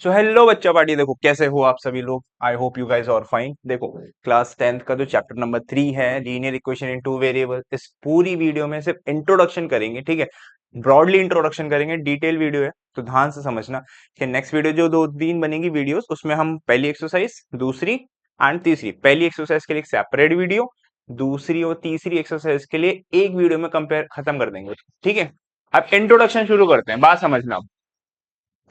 So hello बच्चा party, देखो कैसे हो आप सभी लोग। I hope you guys are fine. देखो क्लास 10th का जो चैप्टर नंबर 3 है, linear equation in two variable, इस पूरी वीडियो में सिर्फ इंट्रोडक्शन करेंगे, ठीक है। ब्रॉडली इंट्रोडक्शन करेंगे, डिटेल वीडियो है तो ध्यान से समझना कि नेक्स्ट वीडियो जो 2-3 बनेगी वीडियोस, उसमें हम पहली एक्सरसाइज, दूसरी एंड तीसरी, पहली एक्सरसाइज के लिए एक सेपरेट वीडियो, दूसरी और तीसरी एक्सरसाइज के लिए एक वीडियो में कंपेयर खत्म कर देंगे, ठीक है। अब इंट्रोडक्शन शुरू करते हैं, बात समझना।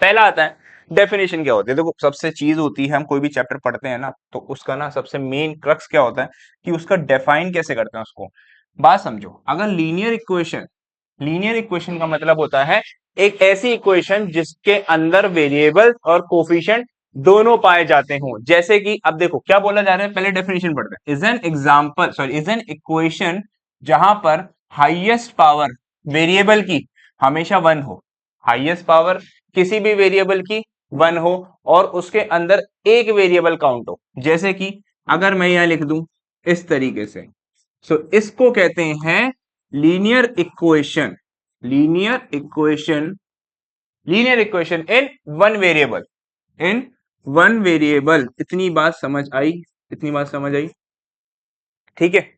पहला आता है डेफिनेशन। क्या होती है? देखो सबसे चीज होती है, हम कोई भी चैप्टर पढ़ते हैं ना, तो उसका ना सबसे मेन क्रक्स क्या होता है कि उसका डिफाइन कैसे करते हैं उसको। बात समझो, अगर लीनियर इक्वेशन का मतलब होता है एक ऐसी इक्वेशन जिसके अंदर वेरिएबल और कोफिशिएंट दोनों पाए जाते हों। जैसे कि अब देखो क्या बोला जा रहा है, पहले डेफिनेशन पढ़ते हैं। इज एन इक्वेशन जहां पर हाईएस्ट पावर वेरिएबल की हमेशा वन हो, हाईएस्ट पावर किसी भी वेरिएबल की वन हो, और उसके अंदर एक वेरिएबल काउंट हो। जैसे कि अगर मैं यहां लिख दूं इस तरीके से, इसको कहते हैं linear equation. Linear equation linear equation in one variable, in one variable. इतनी बात समझ आई? इतनी बात समझ आई? ठीक है।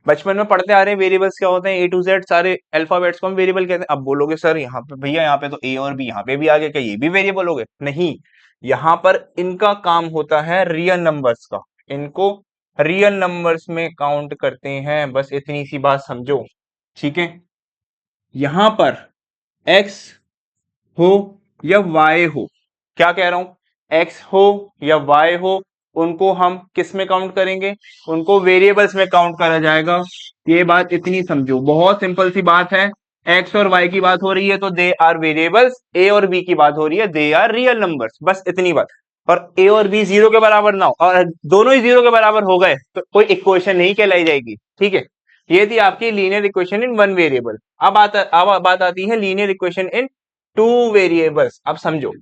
बचपन में पढ़ते आ रहे हैं वेरिएबल्स क्या होते हैं, ए टू जेड सारे अल्फाबेट्स को हम वेरिएबल कहते हैं। अब बोलोगे सर यहाँ पे भैया, यहाँ पे तो ए और बी यहाँ पे भी आ गए, क्या ये भी वेरिएबल हो गए? नहीं, यहाँ पर इनका काम होता है रियल नंबर्स का। इनको रियल नंबर्स में काउंट करते हैं, बस इतनी सी बात समझो, ठीक है। यहां पर एक्स हो या वाई हो, क्या कह रहा हूं, एक्स हो या वाई हो, उनको हम किस में काउंट करेंगे? उनको वेरिएबल्स में काउंट करा जाएगा। ये बात इतनी समझो, बहुत सिंपल सी बात है। एक्स और वाई की बात हो रही है तो दे आर वेरिएबल्स, ए और बी की बात हो रही है दे आर रियल नंबर्स, बस इतनी बात। और ए और बी जीरो के बराबर ना हो और दोनों ही जीरो के बराबर हो गए तो कोई इक्वेशन नहीं कहलाई जाएगी, ठीक है। ये थी आपकी linear equation in one variable. अब बात आती है linear equation in two variables. अब समझो,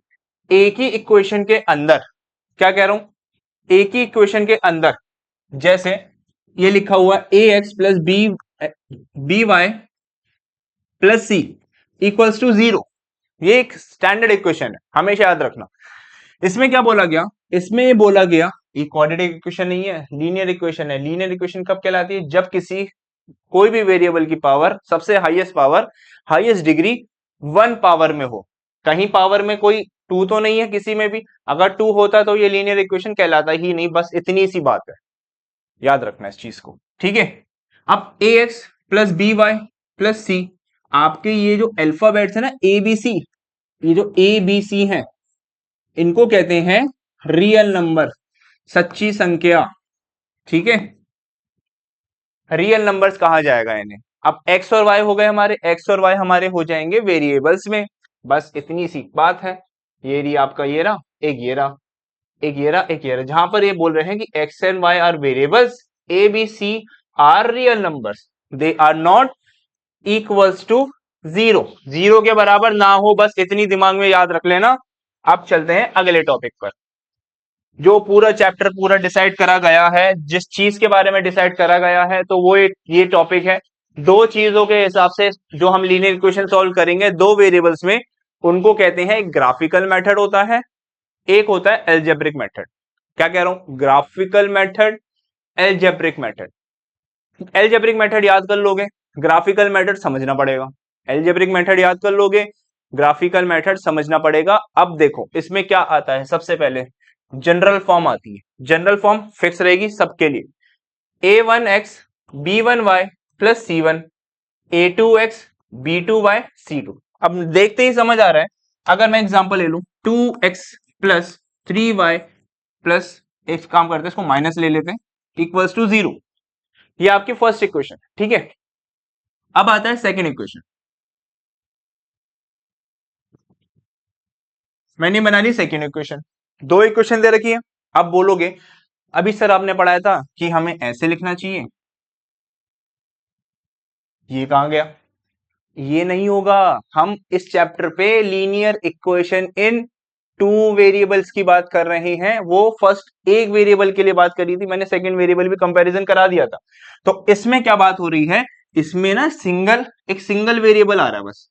एक ही इक्वेशन के अंदर, क्या कह रहा हूं, एक ही इक्वेशन के अंदर जैसे ये लिखा हुआ A x plus B y plus C equals to zero, ये एक स्टैंडर्ड इक्वेशन है, हमेशा याद रखना। इसमें क्या बोला गया? इसमें ये बोला गया ये क्वाड्रेटिक इक्वेशन नहीं है, लीनियर इक्वेशन है। लीनियर इक्वेशन कब कहलाती है? जब किसी कोई भी वेरिएबल की पावर, सबसे power, highest degree one power में हो। कहीं पावर में कोई टू तो नहीं है किसी में भी, अगर टू होता तो ये लीनियर इक्वेशन कहलाता ही नहीं, बस इतनी सी बात है, याद रखना इस चीज को, ठीक है। अब A x plus B y plus C, आपके ये जो अल्फाबेट्स है ना, ए बी सी, ये जो ए बी सी है, इनको कहते हैं रियल नंबर, सच्ची संख्या, ठीक है। रियल नंबर्स कहा जाएगा इन्हें। अब एक्स और वाई हो गए हमारे, एक्स और वाई हमारे हो जाएंगे वेरिएबल्स में, बस इतनी सी बात है। ये रही आपका, ये रहा एक, ये रहा एक, ये रहा एक, ये रहा। जहां पर ये बोल रहे हैं कि x and y are variables, A B C are real numbers, they are not equals to zero, zero के बराबर ना हो, बस इतनी दिमाग में याद रख लेना। अब चलते हैं अगले टॉपिक पर। जो पूरा चैप्टर पूरा डिसाइड करा गया है, जिस चीज के बारे में डिसाइड करा गया है, तो वो ये टॉपिक है। दो चीजों के हिसाब से जो हम लीनियर इक्वेशन सॉल्व करेंगे दो वेरिएबल्स में, उनको कहते हैं, एक ग्राफिकल मेथड होता है, एक होता है एल्जेब्रिक मेथड। क्या कह रहा हूं? Graphical method, algebraic method. Algebraic method याद कर लोगे, ग्राफिकल मेथड समझना पड़ेगा। एल्जेब्रिक मेथड याद कर लोगे, ग्राफिकल मेथड समझना पड़ेगा। अब देखो इसमें क्या आता है, सबसे पहले जनरल फॉर्म आती है। जनरल फॉर्म फिक्स रहेगी सबके लिए, A one x B one y plus C one, A two x B two y C two. अब देखते ही समझ आ रहा है। अगर मैं एग्जांपल ले लूं, two x plus three y plus, एक काम करते हैं इसको माइनस ले लेते हैं, इक्वल्स टू जीरो। ये आपकी फर्स्ट इक्वेशन, ठीक है। अब आता है सेकेंड इक्वेशन। मैंने बना ली सेकेंड इक्वेशन, दो इक्वेशन दे रखी है। अब बोलोगे अभी सर आपने पढ़ाया था कि हमें ऐसे लिखना चाहिए, ये कहां गया? ये नहीं होगा। हम इस चैप्टर पे linear equation in two variables की बात कर रहे हैं। वो फर्स्ट एक वेरिएबल के लिए बात करी थी मैंने, सेकंड वेरिएबल भी कंपैरिजन करा दिया था। तो इसमें क्या बात हो रही है, इसमें ना एक सिंगल वेरिएबल आ रहा है बस।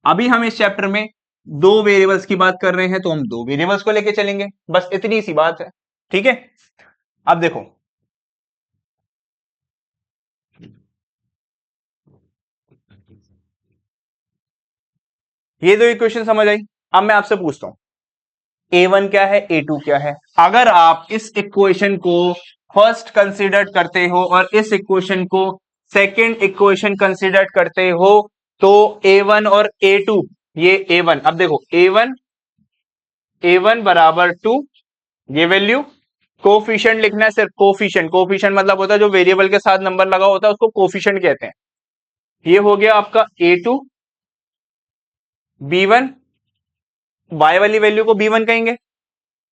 अभी हम इस चैप्टर में दो वेरिएबल्स की बात कर रहे हैं तो हम दो वेरिएबल्स को लेके चलेंगे, बस इतनी सी बात है। ठीक है, अब देखो ये दो इक्वेशन समझ आई। अब मैं आपसे पूछता हूं A1 क्या है, A2 क्या है। अगर आप इस इक्वेशन को फर्स्ट कंसीडर करते हो और इस इक्वेशन को सेकंड इक्वेशन कंसीडर करते हो तो A1 और A2, ये A1, अब देखो A1 बराबर 2, ये वैल्यू कोफिशिएंट लिखना है, सिर्फ कोफिशिएंट। कोफिशिएंट मतलब होता है जो वेरिएबल के साथ नंबर लगा होता है उसको कोफिशिएंट कहते हैं। ये हो गया आपका A2, B1, y वाली वैल्यू को B1 कहेंगे,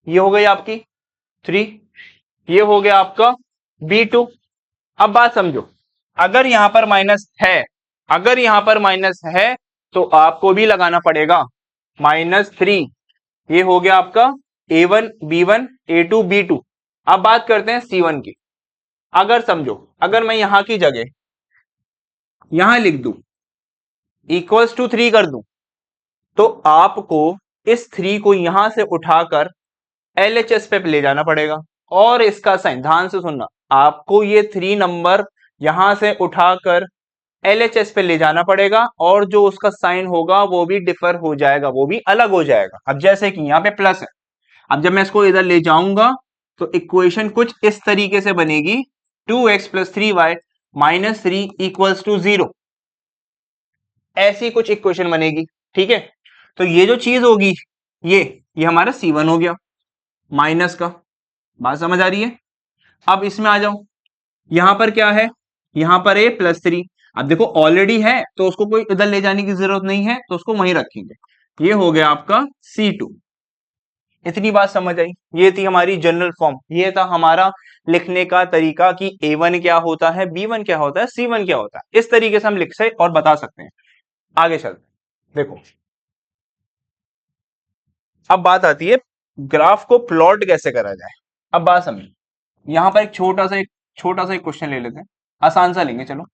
ये हो गई आपकी 3, ये हो गया आपका B2। अब बात समझो, अगर यहां पर माइनस है, अगर यहां पर माइनस है तो आपको भी लगाना पड़ेगा -3। ये हो गया आपका A1 B1 A2 B2। अब बात करते हैं C1 की। अगर समझो, अगर मैं यहां की जगह यहां लिख दूं इक्वल्स टू 3 कर दूं तो आपको इस 3 को यहां से उठाकर LHS पे ले जाना पड़ेगा। और इसका साइन ध्यान से सुनना, आपको ये 3 नंबर यहां से उठाकर LHS पे ले जाना पड़ेगा और जो उसका साइन होगा वो भी डिफर हो जाएगा, वो भी अलग हो जाएगा। अब जैसे कि यहां पे प्लस है, अब जब मैं इसको इधर ले जाऊंगा तो इक्वेशन कुछ इस तरीके से बनेगी 2x + 3y - 3 = 0। ऐसी कुछ इक्वेशन बनेगी। ठीक है, तो ये जो चीज होगी ये हमारा C1 हो गया माइनस का। बात समझ आ रही है। अब इसमें आ जाओ, यहां पर क्या है, यहां पर a +3। अब देखो ऑलरेडी है तो उसको कोई इधर ले जाने की जरूरत नहीं है तो उसको वहीं रखेंगे। ये हो गया आपका C2। इतनी बात समझ आई। ये थी हमारी जनरल फॉर्म, ये था हमारा लिखने का तरीका कि A1 क्या होता है, B1 क्या होता है, C1 क्या होता है। इस तरीके से हम लिख से और बता सकते हैं। आगे चलते देखो, अब बात आती है ग्राफ को प्लॉट कैसे करा जाए। अब बात समझ, यहां पर एक छोटा सा एक क्वेश्चन ले लेते हैं, आसान सा लेंगे चलो।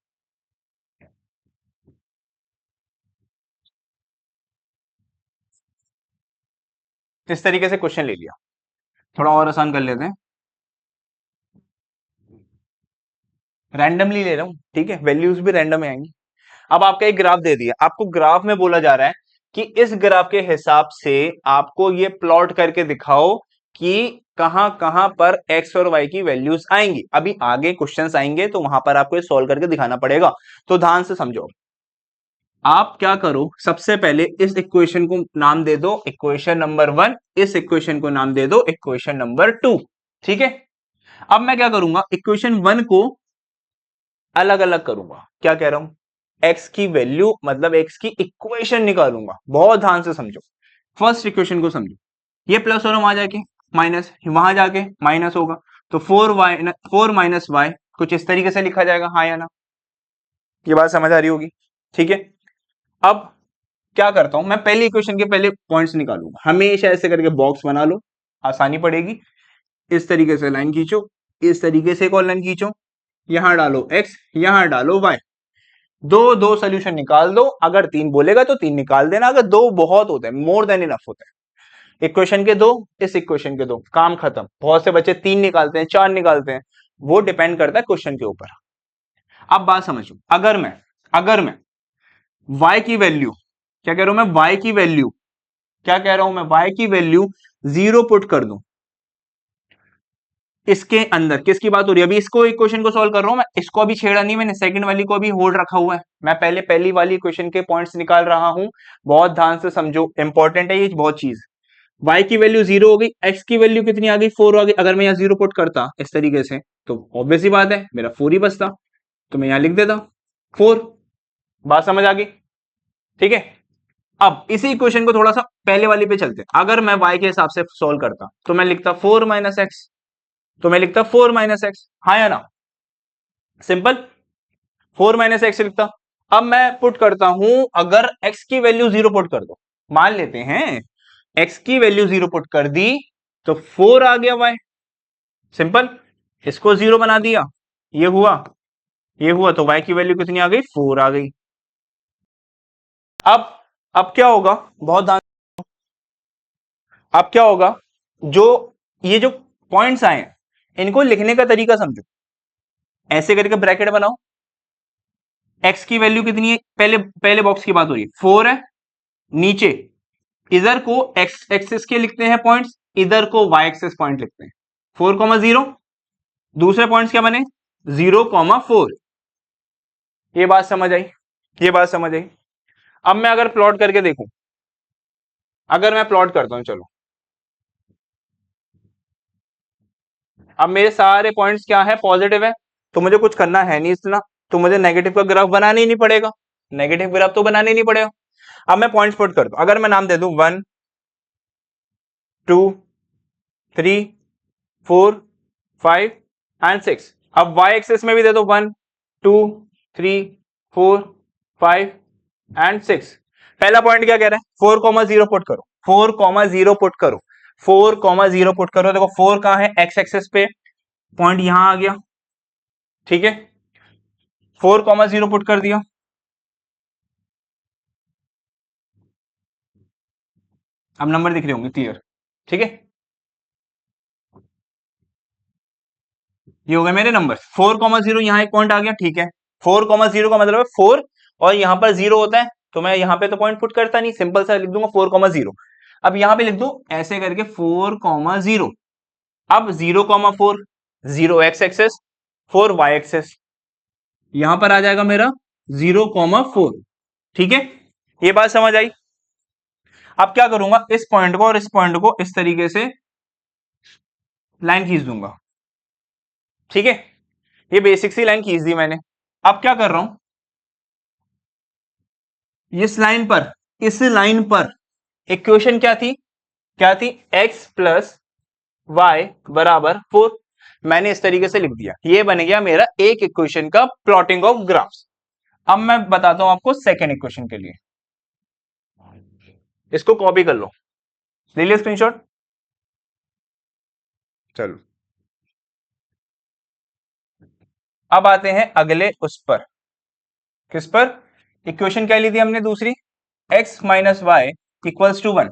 इस तरीके से क्वेश्चन ले लिया, थोड़ा और आसान कर लेते हैं। रैंडमली ले रहा हूं, ठीक है, वैल्यूज भी रैंडम आएंगी। अब आपका एक ग्राफ दे दिया, आपको ग्राफ में बोला जा रहा है कि इस ग्राफ के हिसाब से आपको ये प्लॉट करके दिखाओ कि कहां कहां पर एक्स और वाई की वैल्यूज आएंगी। अभी आगे क्वेश्चंस आएंगे तो वहां पर आपको ये सॉल्व करके दिखाना पड़ेगा, तो ध्यान से समझो। आप क्या करो, सबसे पहले इस इक्वेशन को नाम दे दो इक्वेशन नंबर 1, इस इक्वेशन को नाम दे दो इक्वेशन नंबर 2। ठीक है, अब मैं क्या करूंगा, इक्वेशन 1 को अलग अलग करूंगा। क्या कह रहा हूं, एक्स की वैल्यू मतलब एक्स की इक्वेशन निकालूंगा। बहुत ध्यान से समझो, फर्स्ट इक्वेशन को समझो। ये प्लस और वहां जाके माइनस, वहां जाके माइनस होगा तो 4 - y कुछ इस तरीके से लिखा जाएगा, हाँ या ना। ये बात समझ आ रही होगी। ठीक है, अब क्या करता हूं, मैं पहली इक्वेशन के पहले पॉइंट्स निकालूंगा। हमेशा ऐसे करके बॉक्स बना लो, आसानी पड़ेगी। इस तरीके से लाइन खींचो, इस तरीके से एक और लाइन खींचो, यहां डालो x, यहां डालो y। दो दो सोल्यूशन निकाल दो, अगर 3 बोलेगा तो 3 निकाल देना, अगर 2 बहुत होते हैं, मोर देन इनफ होता है। इक्वेशन के 2, इस इक्वेशन के 2, काम खत्म। बहुत से बच्चे 3 निकालते हैं, 4 निकालते हैं, वो डिपेंड करता है क्वेश्चन के ऊपर। अब बात समझो, अगर मैं y की वैल्यू, क्या कह रहा हूं मैं, y की वैल्यू, क्या कह रहा हूं मैं, y की वैल्यू 0 पुट कर दूं इसके अंदर। किसकी बात हो रही है, अभी इसको इक्वेशन को सॉल्व कर रहा हूं मैं, इसको अभी छेड़ा नहीं मैंने, सेकंड वाली को अभी होल्ड रखा हुआ है। मैं पहले पहली वाली इक्वेशन के पॉइंट्स निकाल रहा हूं। बहुत ध्यान से समझो, इंपॉर्टेंट है ये बहुत चीज। y की वैल्यू 0 हो गई, x की वैल्यू कितनी आ गई, 4 आ गई। अगर मैं यहाँ 0 पुट करता इस तरीके से तो ऑब्वियस ही बात है मेरा 4 ही बचता, तो मैं यहां लिख देता 4। बात समझ आ गई। ठीक है, अब इसी इक्वेशन को थोड़ा सा पहले वाली पे चलते हैं। अगर मैं y के हिसाब से सोल्व करता तो मैं लिखता 4 - x, तो मैं लिखता 4 - x, हाँ या ना, सिंपल। 4 - x लिखता। अब मैं पुट करता हूं, अगर x की वैल्यू 0 पुट कर दो, मान लेते हैं x की वैल्यू 0 पुट कर दी तो 4 आ गया y, सिंपल। इसको 0 बना दिया, ये हुआ तो y की वैल्यू कितनी आ गई, 4 आ गई। अब क्या होगा, बहुत ध्यान अब क्या होगा, जो ये जो पॉइंट्स आए हैं इनको लिखने का तरीका समझो। ऐसे करके ब्रैकेट बनाओ, एक्स की वैल्यू कितनी है, पहले पहले बॉक्स की बात हो रही है, 4 है। नीचे इधर को एक्स एक्सिस के लिखते हैं पॉइंट्स, इधर को वाई एक्सिस पॉइंट लिखते हैं। 4,0, दूसरे पॉइंट्स क्या बने, 0,4। ये बात समझ आई, ये बात समझ आई। अब मैं अगर प्लॉट करके देखूं, अगर मैं प्लॉट करता हूं, चलो अब मेरे सारे पॉइंट्स क्या है, पॉजिटिव है, तो मुझे कुछ करना है नहीं इतना, तो मुझे नेगेटिव का ग्राफ बनाना ही नहीं पड़ेगा, नेगेटिव ग्राफ तो बनाना ही नहीं पड़ेगा। अब मैं पॉइंट्स पुट कर दूं, अगर मैं नाम दे दूं 1 2 3 4 5 एंड 6। अब वाई एक्सिस में भी दे दो 1 2 3 4 5 एंड 6। पहला पॉइंट क्या कह रहा है, 4,0 पुट करो, 4,0 पुट करो, 4,0 पुट करो। देखो 4 कहां है, एक्स एक्सिस पे, पॉइंट यहां आ गया, ठीक है। 4,0 पुट कर दिया। अब नंबर दिख रहे होंगे क्लियर, ठीक है। ये हो गए मेरे नंबर, 4,0, यहां एक पॉइंट आ गया, ठीक है। 4,0 का मतलब है 4 और यहां पर 0 होता है, तो मैं यहां पे तो पॉइंट पुट करता नहीं, सिंपल सा लिख दूंगा 4,0। अब यहां पे लिख दू ऐसे करके 4,0। अब 0,4, 0 एक्स एक्सेस, 4 वाई एक्सेस, यहां पर आ जाएगा मेरा 0,4, ठीक है। ये बात समझ आई। अब क्या करूंगा, इस पॉइंट को और इस पॉइंट को इस तरीके से लाइन खींच दूंगा, ठीक है। ये बेसिक सी लाइन खींच दी मैंने। अब क्या कर रहा हूं, इस लाइन पर इक्वेशन क्या थी, क्या थी, x प्लस वाई बराबर 4। मैंने इस तरीके से लिख दिया, ये बन गया मेरा एक इक्वेशन का प्लॉटिंग ऑफ ग्राफ्स। अब मैं बताता हूं आपको सेकेंड इक्वेशन के लिए, इसको कॉपी कर लो, ले लिया स्क्रीनशॉट। चलो अब आते हैं अगले उस पर, किस पर, इक्वेशन क्या ली थी हमने दूसरी, x minus y equals to 1,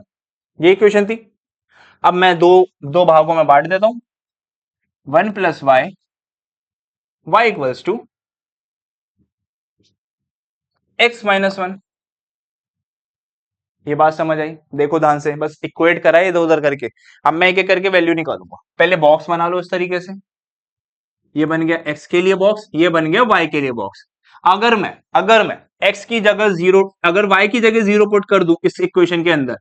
ये इक्वेशन थी। अब मैं दो दो भागों में बांट देता हूं, 1 plus y, y equals to x minus 1। ये बात समझ आई, देखो ध्यान से, बस इक्वेट करा है इधर उधर करके। अब मैं एक एक करके वैल्यू निकालूंगा, पहले बॉक्स बना लो इस तरीके से, ये बन गया x के लिए बॉक्स, ये बन गया y के लिए बॉक्स। अगर मैं x की जगह 0, अगर y की जगह 0 पुट कर दूं इस इक्वेशन के अंदर,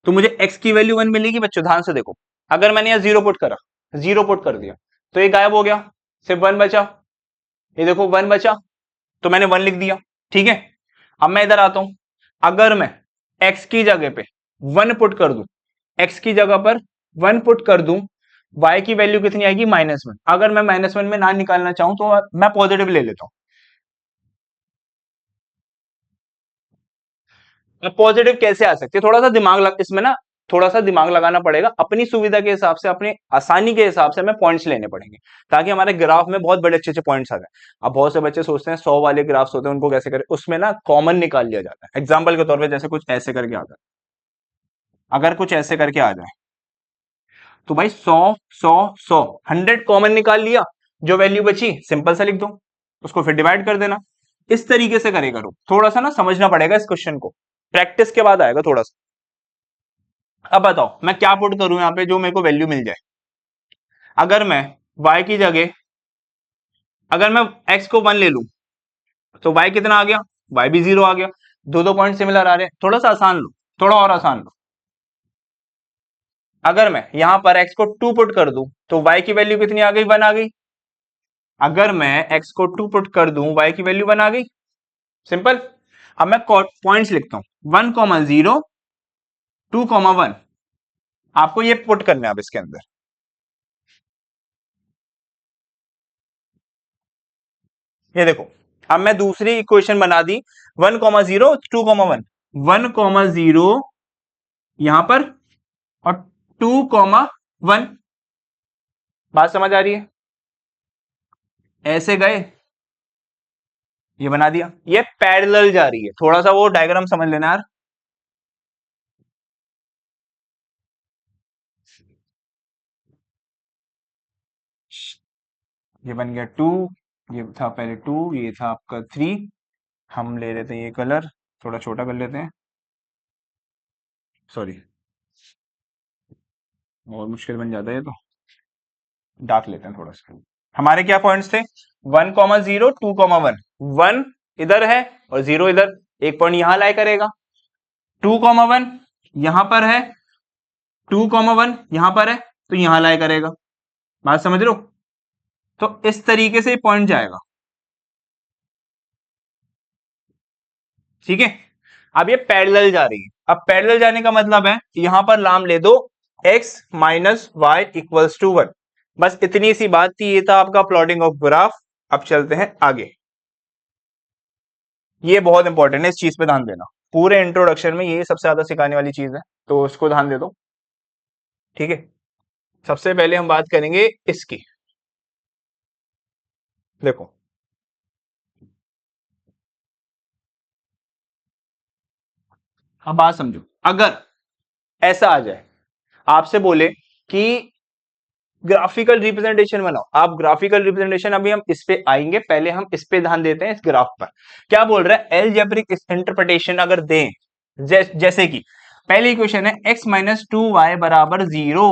तो मुझे x की वैल्यू 1 मिलेगी। बच्चों ध्यान से देखो, अगर मैंने यहां 0 पुट करा, 0 पुट कर दिया, तो ये गायब हो गया, सिर्फ 1 बचा। ये देखो 1 बचा, तो मैंने 1 लिख दिया, ठीक है। अब मैं इधर आता हूं, अगर मैं x की जगह पे 1 पुट कर दूं, x की जगह पर 1 पुट कर दूं, y की वैल्यू कितनी आएगी, -1। अगर मैं -1 में ना निकालना चाहूं तो मैं पॉजिटिव ले लेता हूं। अब पॉजिटिव कैसे आ सकती है, थोड़ा सा इसमें ना थोड़ा सा दिमाग लगाना पड़ेगा, अपनी सुविधा के हिसाब से, अपनी आसानी के हिसाब से हमें पॉइंट्स लेने पड़ेंगे, ताकि हमारे ग्राफ में बहुत बड़े अच्छे अच्छे पॉइंट्स आ जाए। अब बहुत से बच्चे सोचते हैं 100 वाले ग्राफ्स होते हैं, उनको कैसे करें, उसमें ना कॉमन निकाल लिया जाता है। एग्जाम्पल के तौर पर जैसे कुछ ऐसे करके आ जाए, अगर कुछ ऐसे करके आ जाए, तो भाई 100 100 100 100 कॉमन निकाल लिया, जो वैल्यू बची सिंपल सा लिख दो, उसको फिर डिवाइड कर देना। इस तरीके से करेगा, थोड़ा सा ना समझना पड़ेगा इस क्वेश्चन को, प्रैक्टिस के बाद आएगा थोड़ा सा। अब बताओ मैं क्या पुट करूं यहां पे जो मेरे को वैल्यू मिल जाए। अगर मैं y की जगह, अगर मैं x को 1 ले लूं, तो y कितना आ गया, y भी 0 आ गया। दो दो पॉइंट सिमिलर आ रहे हैं, थोड़ा सा आसान लो, थोड़ा और आसान लो। अगर मैं यहां पर x को 2 पुट कर दूं, तो y की वैल्यू कितनी आ गई, 1 आ गई। अगर मैं x को 2 पुट कर दूं, y की वैल्यू 1 आ गई, सिंपल। अब मैं पॉइंट्स लिखता हूं, 1,0 2,1, आपको ये पुट करना है अब इसके अंदर। ये देखो, अब मैं दूसरी इक्वेशन बना दी, 1,0 2,1, 1,0 यहां पर और 2,1, बात समझ आ रही है, ऐसे गए, ये बना दिया, ये पैरेलल जा रही है, थोड़ा सा वो डायग्राम समझ लेना यार। ये बन गया 2, ये था पहले 2, ये था आपका 3। हम ले लेते हैं ये कलर, थोड़ा छोटा कर लेते हैं, सॉरी, और मुश्किल बन जाता है ये तो, डार्क लेते हैं थोड़ा सा। हमारे क्या पॉइंट्स थे, 1,0, 2,1। 1 इधर है और 0 इधर, एक पॉइंट यहां लाई करेगा। 2,1 यहां पर है, 2,1 यहां पर है, तो यहां लाई करेगा। बात समझ लो, तो इस तरीके से पॉइंट जाएगा, ठीक है। अब ये पैरेलल जा रही है। अब पैरेलल जाने का मतलब है यहां पर लाम ले दो, x minus y equals to 1। बस इतनी सी बात थी, ये था आपका प्लॉटिंग ऑफ ग्राफ। अब चलते हैं आगे। ये बहुत इंपॉर्टेंट है, इस चीज पे ध्यान देना। पूरे इंट्रोडक्शन में ये सबसे ज्यादा सिखाने वाली चीज है, तो उसको ध्यान दे दो, ठीक है। सबसे पहले हम बात करेंगे इसकी। देखो, अब बात समझो। अगर ऐसा आ जाए, आपसे बोले कि ग्राफिकल रिप्रेजेंटेशन बनाओ, आप ग्राफिकल रिप्रेजेंटेशन, अभी हम इस पे आएंगे, पहले हम इस पे ध्यान देते हैं, इस ग्राफ पर। क्या बोल रहा है, एलजेब्रिक इंटरप्रिटेशन अगर दें, जैसे कि पहली इक्वेशन है x माइनस 2y बराबर 0,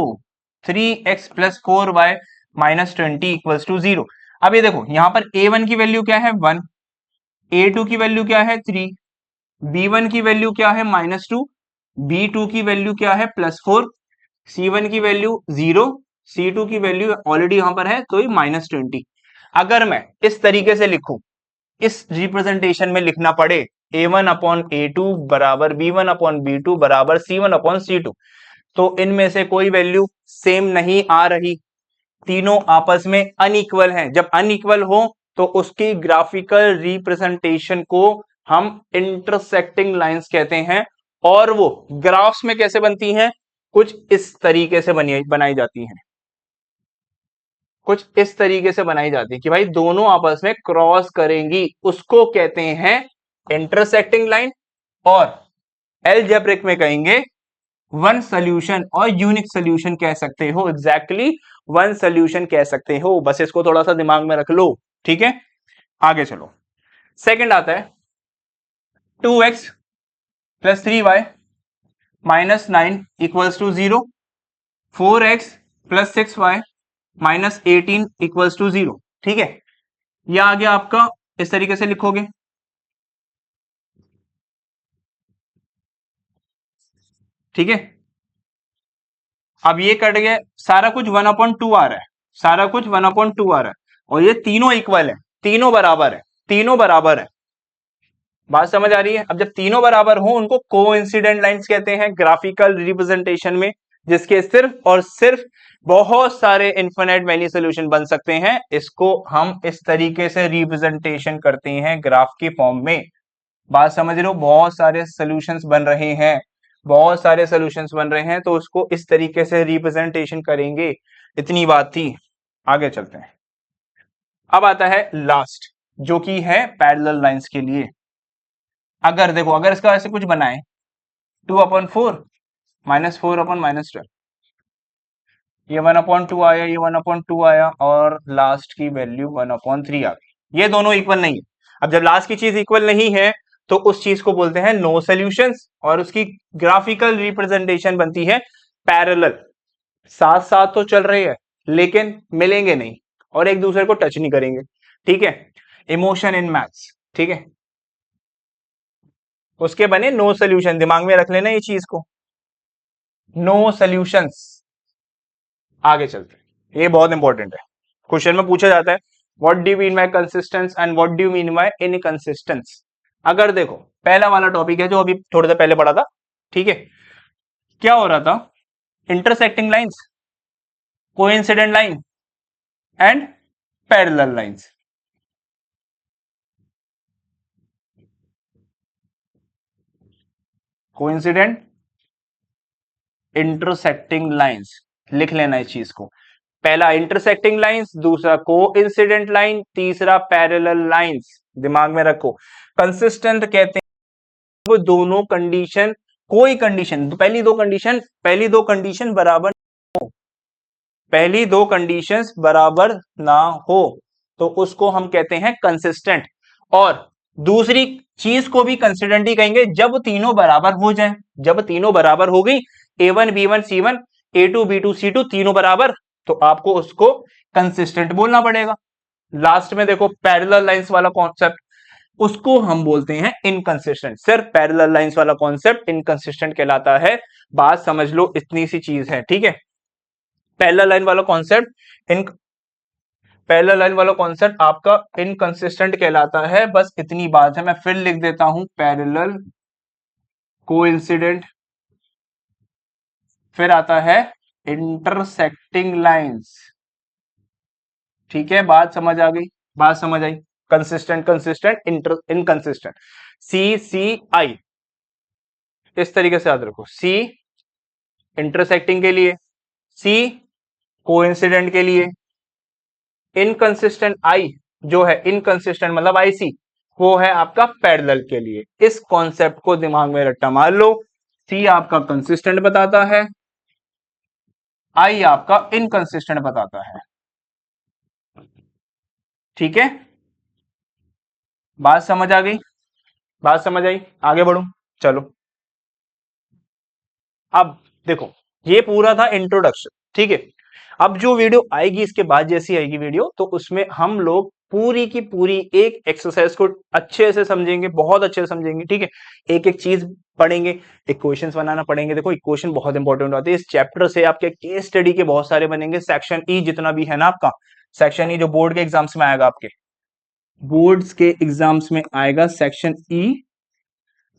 3x plus 4y minus 20 equals to 0। अब ये देखो, यहां पर a1 की वैल्यू क्या है, 1, a2 की वैल्यू क्या है, 3, b1 की वैल्यू क्या है, -2, b2 की वैल्यू क्या है, +4, C1 की वैल्यू 0, C2 की वैल्यू ऑलरेडी यहां पर है, तो ये -20। अगर मैं इस तरीके से लिखूं, इस रिप्रेजेंटेशन में लिखना पड़े a1 अपॉन a2 बराबर b1 अपॉन b2 बराबर c1 अपॉन c2, तो इनमें से कोई वैल्यू सेम नहीं आ रही, तीनों आपस में अनइक्वल हैं। जब अनइक्वल हो तो उसकी ग्राफिकल रिप्रेजेंटेशन को हम इंटरसेक्टिंग लाइंस कहते हैं। और वो ग्राफ्स में कैसे बनती हैं, कुछ इस तरीके से बनाई जाती हैं, कुछ इस तरीके से बनाई जाती है कि भाई दोनों आपस में क्रॉस करेंगी, उसको कहते हैं इंटरसेक्टिंग लाइन। और एलजेब्रिक में कहेंगे वन सोल्यूशन, और यूनिक सोल्यूशन कह सकते हो, एग्जैक्टली वन सोल्यूशन कह सकते हो। बस इसको थोड़ा सा दिमाग में रख लो, ठीक है। आगे चलो, सेकंड आता है 2x plus 3y minus 9 equals to 0, 4x plus 6y minus 18 equals to 0, ठीक है। यह आ गया आपका, इस तरीके से लिखोगे, ठीक है। अब ये कट गया, सारा कुछ 1/2 आ रहा है, सारा कुछ 1/2 आ रहा है, और ये तीनों इक्वल है, तीनों बराबर है, तीनों बराबर है। बात समझ आ रही है। अब जब तीनों बराबर हो, उनको कोइंसिडेंट लाइंस कहते हैं ग्राफिकल रिप्रेजेंटेशन में, जिसके सिर्फ और सिर्फ बहुत सारे इन्फिनिट मैनी सोल्यूशन बन सकते हैं। इसको हम इस तरीके से रिप्रेजेंटेशन करते हैं ग्राफ के फॉर्म में। बात समझ रहे हो, बहुत सारे सोल्यूशंस बन रहे हैं, बहुत सारे सोल्यूशंस बन रहे हैं, तो उसको इस तरीके से रिप्रेजेंटेशन करेंगे। इतनी बात थी, आगे चलते हैं। अब आता है लास्ट, जो कि है पैरेलल लाइंस के लिए। अगर देखो, अगर इसका ऐसे कुछ बनाए, 2/4 -4/-12, ये 1/2 आया, ये 1/2 आया, और लास्ट की वैल्यू 1/3 आ गई। ये दोनों इक्वल नहीं है। अब जब लास्ट की चीज इक्वल नहीं है, तो उस चीज को बोलते हैं नो सॉल्यूशंस, और उसकी ग्राफिकल रिप्रेजेंटेशन बनती है पैरेलल। साथ साथ तो चल रही है, लेकिन मिलेंगे नहीं, और एक दूसरे को टच नहीं करेंगे, ठीक है। इमोशन इन मैथ्स, ठीक है, उसके बने नो सॉल्यूशन, दिमाग में रख लेना ये चीज को, नो सॉल्यूशंस। आगे चलते हैं, ये बहुत इंपॉर्टेंट है, क्वेश्चन में पूछा जाता है, what do you mean by consistence and what do you mean by inconsistence. अगर देखो, पहला वाला टॉपिक है जो अभी थोड़ी देर पहले पढ़ा था, ठीक है। क्या हो रहा था, intersecting lines, coincident line and parallel lines. Coincident, intersecting lines, लिख लेना इस चीज को। पहला इंटरसेक्टिंग लाइंस, दूसरा कोइंसिडेंट लाइन, तीसरा पैरेलल लाइंस, दिमाग में रखो। कंसिस्टेंट कहते हैं वो दोनों कंडीशन, कोई कंडीशन, पहली दो कंडीशन बराबर पहली दो कंडीशंस बराबर ना हो तो उसको हम कहते हैं कंसिस्टेंट, और दूसरी चीज को भी कंसिस्टेंट ही कहेंगे जब तीनों बराबर हो जाएं। जब तीनों बराबर हो गई, A1 B1 C1 A2 B2 C2 तीनों बराबर, तो आपको उसको कंसिस्टेंट बोलना पड़ेगा। लास्ट में देखो पैरेलल लाइंस वाला कॉन्सेप्ट, उसको हम बोलते हैं इनकंसिस्टेंट। सिर्फ पैरेलल लाइंस वाला कॉन्सेप्ट इनकंसिस्टेंट कहलाता है। बात समझ लो, इतनी सी चीज है, ठीक है। पैरेलल लाइन वाला कॉन्सेप्ट इन पैरेलल लाइन वाला कॉन्सेप्ट आपका इनकंसिस्टेंट कहलाता है। बस इतनी बात है, मैं फिर लिख देता हूं पैरेलल कोइंसिडेंट, फिर आता है इंटरसेक्टिंग लाइंस। ठीक है, बात समझ आ गई, बात समझ आई। कंसिस्टेंट कंसिस्टेंट इनकंसिस्टेंट, CCI इस तरीके से याद रखो। C इंटरसेक्टिंग के लिए, C कोइंसिडेंट के लिए, इनकंसिस्टेंट I जो है इनकंसिस्टेंट मतलब IC, वो है आपका पैरेलल के लिए। इस कॉन्सेप्ट को दिमाग में रट्टा मार लो। C आपका कंसिस्टेंट बताता है, I आपका इनकंसिस्टेंट बताता है। ठीक है, बात समझ आ गई, बात समझ आई। आगे बढ़ू, चलो। अब देखो, ये पूरा था इंट्रोडक्शन, ठीक है। अब जो वीडियो आएगी इसके बाद, जैसी आएगी वीडियो, तो उसमें हम लोग पूरी की पूरी एक एक्सरसाइज को अच्छे से समझेंगे, बहुत अच्छे से समझेंगे, ठीक है। एक एक चीज पढ़ेंगे, इक्वेशंस बनाना पड़ेंगे। देखो इक्वेशन बहुत इंपॉर्टेंट होती है। इस चैप्टर से आपके केस स्टडी के बहुत सारे बनेंगे। सेक्शन ई जितना भी है ना आपका, सेक्शन ई जो बोर्ड के एग्जाम्स में आएगा, आपके बोर्ड्स के एग्जाम्स में आएगा सेक्शन ई,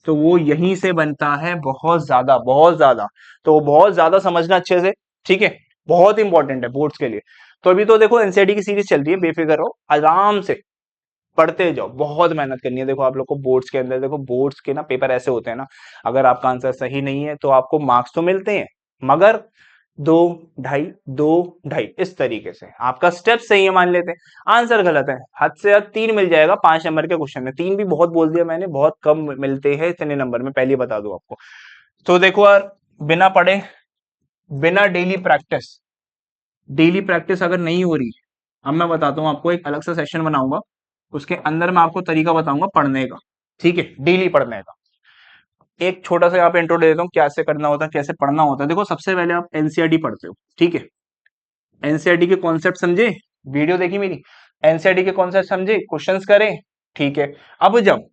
तो वो यहीं से बनता है, बहुत ज्यादा बहुत ज्यादा। तो बहुत ज्यादा समझना अच्छे से, ठीक है। बहुत इंपॉर्टेंट है बोर्ड्स के लिए। तो अभी तो देखो एनसीईआरटी की सीरीज चल रही है, बेफिक्र रहो, आराम से पढ़ते जाओ। बहुत मेहनत करनी है। देखो आप लोग को बोर्ड्स के अंदर, देखो बोर्ड्स के ना पेपर ऐसे होते हैं ना, अगर आपका आंसर सही नहीं है तो आपको मार्क्स तो मिलते हैं, मगर 2 2.5 2 2.5 इस तरीके से। आपका स्टेप सही है मान लेते हैं, आंसर गलत है, हद से हद 3 मिल जाएगा 5 नंबर के क्वेश्चन में। 3 भी बहुत बोल दिया मैंने, बहुत कम मिलते हैं इतने नंबर में, पहले बता दूं आपको। तो देखो यार, बिना पढ़े, बिना डेली प्रैक्टिस अगर नहीं हो रही, अब मैं बताता हूँ आपको, एक अलग सा सेशन बनाऊंगा, उसके अंदर मैं आपको तरीका बताऊंगा पढ़ने का, ठीक है, डेली पढ़ने का। एक छोटा सा यहाँ पे इंट्रो दे देता हूँ, कैसे करना होता है, कैसे पढ़ना होता है। देखो सबसे पहले आप एनसीईआरटी पढ़ते हो, ठीक है। एनसीईआरटी के कॉन्सेप्ट समझे, वीडियो देखी मेरी, एनसीईआरटी के कॉन्सेप्ट समझे, क्वेश्चंस करें, ठीक है। अब जब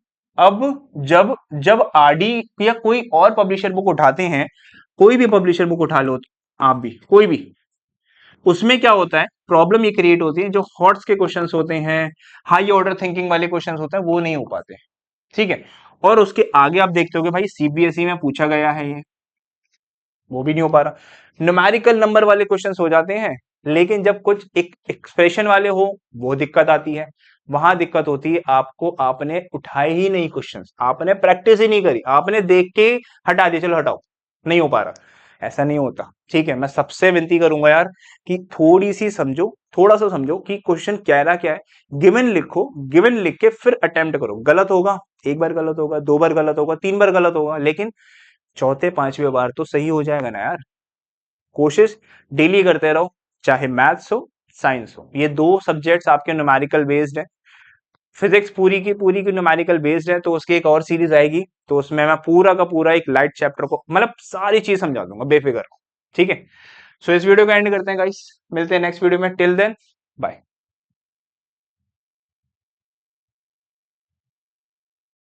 जब आरडी या कोई और पब्लिशर बुक उठाते हैं, कोई भी पब्लिशर बुक उठा लो आप भी, कोई भी, उसमें क्या होता है, प्रॉब्लम ये क्रिएट होती है, जो हॉट्स के क्वेश्चंस होते हैं, हाई ऑर्डर थिंकिंग वाले क्वेश्चंस होते हैं, वो नहीं हो पाते, ठीक है। और उसके आगे आप देखते हो कि भाई सीबीएसई में पूछा गया है ये, वो भी नहीं हो पा रहा। न्यूमेरिकल नंबर वाले क्वेश्चंस हो जाते हैं, लेकिन जब कुछ एक एक्सप्रेशन वाले हो, वो दिक्कत आती है। वहां दिक्कत होती है आपको, आपने उठाए ही नहीं क्वेश्चंस, आपने प्रैक्टिस ही नहीं करी, आपने देख के हटा दिया, चलो हटाओ, नहीं हो पा रहा। ऐसा नहीं होता, ठीक है। मैं सबसे विनती करूंगा यार कि थोड़ी सी समझो, थोड़ा सा समझो कि क्वेश्चन कह रहा क्या है। गिवन लिखो, गिवन लिख के फिर अटेम्प्ट करो। गलत होगा, एक बार गलत होगा, 2 बार गलत होगा, 3 बार गलत होगा, लेकिन चौथे पांचवें बार तो सही हो जाएगा ना यार। कोशिश डेली करते रहो, चाहे मैथ्स हो, साइंस हो। ये दो सब्जेक्ट्स आपके न्यूमेरिकल बेस्ड है। फिजिक्स पूरी की न्यूमेरिकल बेस्ड है, तो उसकी एक और सीरीज आएगी, तो उसमें मैं पूरा का पूरा एक लाइट चैप्टर को, मतलब सारी चीज समझा दूंगा, बेफिक्र हो, ठीक है। सो इस वीडियो को एंड करते हैं गाइस, मिलते हैं नेक्स्ट वीडियो में। Till then bye.